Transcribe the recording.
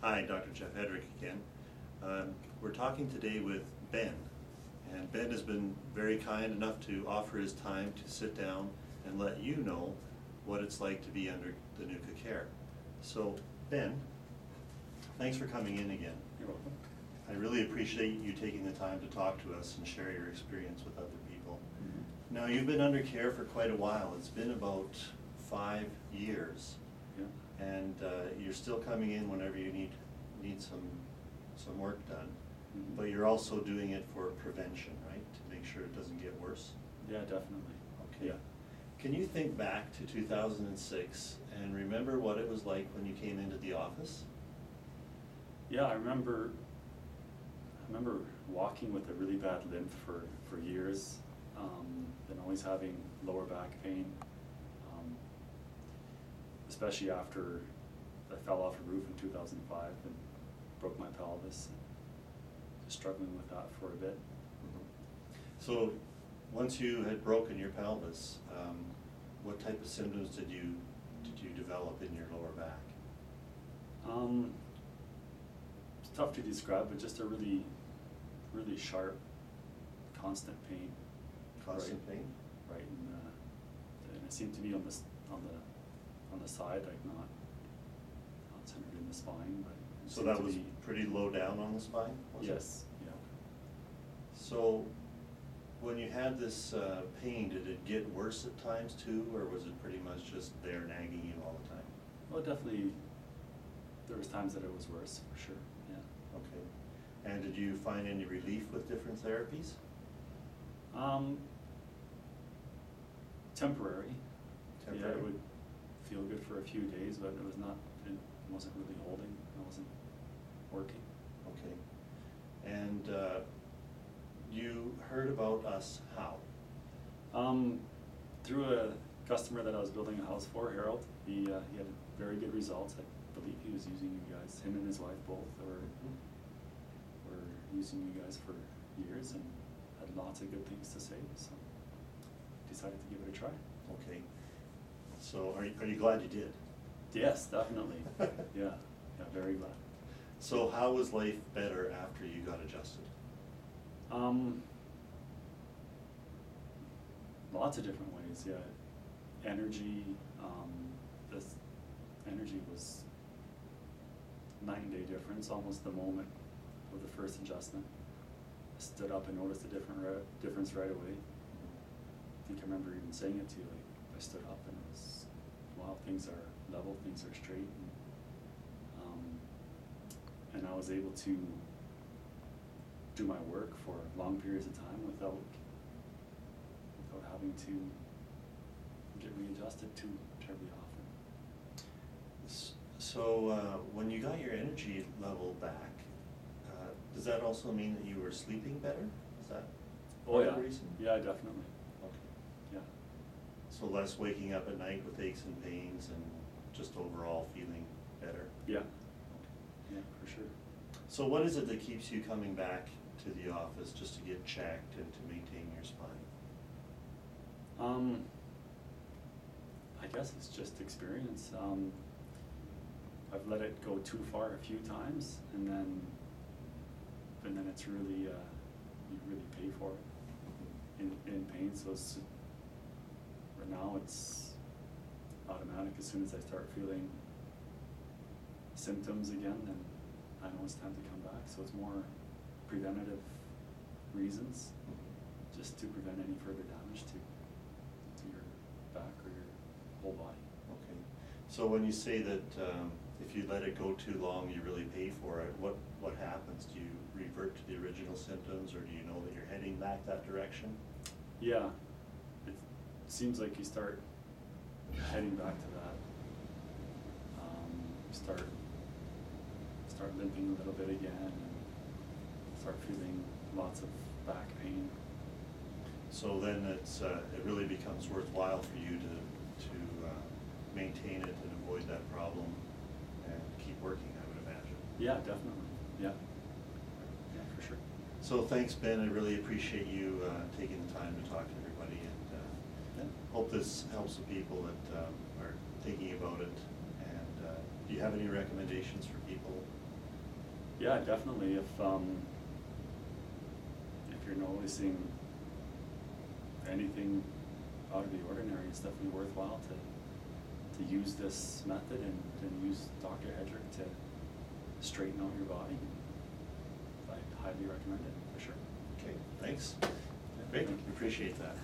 Hi, Dr. Jeff Hedrich again. We're talking today with Ben, and Ben has been very kind enough to offer his time to sit down and let you know what it's like to be under the NUCCA care. So, Ben, thanks for coming in again. You're welcome. I really appreciate you taking the time to talk to us and share your experience with other people. Mm-hmm. Now, you've been under care for quite a while. It's been about 5 years. Yeah. And you're still coming in whenever you need some work done. Mm-hmm. But you're also doing it for prevention, right? To make sure it doesn't get worse? Yeah, definitely. Okay. Yeah. Can you think back to 2006 and remember what it was like when you came into the office? Yeah, I remember walking with a really bad limp for years, and always having lower back pain, especially after I fell off a roof in 2005 and broke my pelvis. Just struggling with that for a bit. Mm-hmm. So once you had broken your pelvis, what type of symptoms did you develop in your lower back? It's tough to describe, but just a really sharp, constant pain. Constant pain? Right, and it seemed to be on the side, like not centered in the spine, but it So seemed that to was be, pretty low down on the spine? Was it? yes, yeah. So when you had this pain, did it get worse at times too, or was it pretty much just there nagging you all the time? Well, definitely, there was times that it was worse, for sure, yeah. Okay. And did you find any relief with different therapies? Temporary. Yeah, Temporary? it would feel good for a few days, but it wasn't really holding, it wasn't working. Okay. And you heard about us how? Through a customer that I was building a house for, Harold. He had very good results. I believe he was using you guys, him and his wife both, were using you guys for years and had lots of good things to say, so decided to give it a try. Okay. So are you glad you did? Yes, definitely. Yeah, very glad. So how was life better after you got adjusted? Lots of different ways, yeah. Energy, this energy was night and day difference almost the moment of the first adjustment. I stood up and noticed a difference right away. I think I remember even saying it to you, like, I stood up and it was, wow, things are level, things are straight. And I was able to do my work for long periods of time without having to get readjusted too terribly often. So when you got your energy level back, does that also mean that you were sleeping better? Is that part of the reason? Yeah, definitely. Okay. Yeah. So less waking up at night with aches and pains and just overall feeling better? Yeah. Yeah, for sure. So what is it that keeps you coming back to the office just to get checked and to maintain your spine? I guess it's just experience. I've let it go too far a few times, and then it's really you really pay for it in pain. So right now it's automatic. As soon as I start feeling symptoms again, then I know it's time to come back. So it's more preventative reasons, just to prevent any further damage to your back or your whole body. Okay. So when you say that if you let it go too long, you really pay for it, what happens? Do you revert to the original symptoms, or do you know that you're heading back that direction? Yeah, it seems like you start heading back to that. You start limping a little bit again, and start feeling lots of back pain. So then it really becomes worthwhile for you to maintain it and avoid that problem and keep working, I would imagine. Yeah, definitely. Yeah. Yeah, for sure. So thanks, Ben. I really appreciate you taking the time to talk to everybody, and hope this helps the people that are thinking about it. And do you have any recommendations for people Yeah, definitely. If you're noticing anything out of the ordinary, it's definitely worthwhile to use this method and use Dr. Hedrich to straighten out your body. I highly recommend it, for sure. Okay, thanks. Yeah, Great, thank you. appreciate that.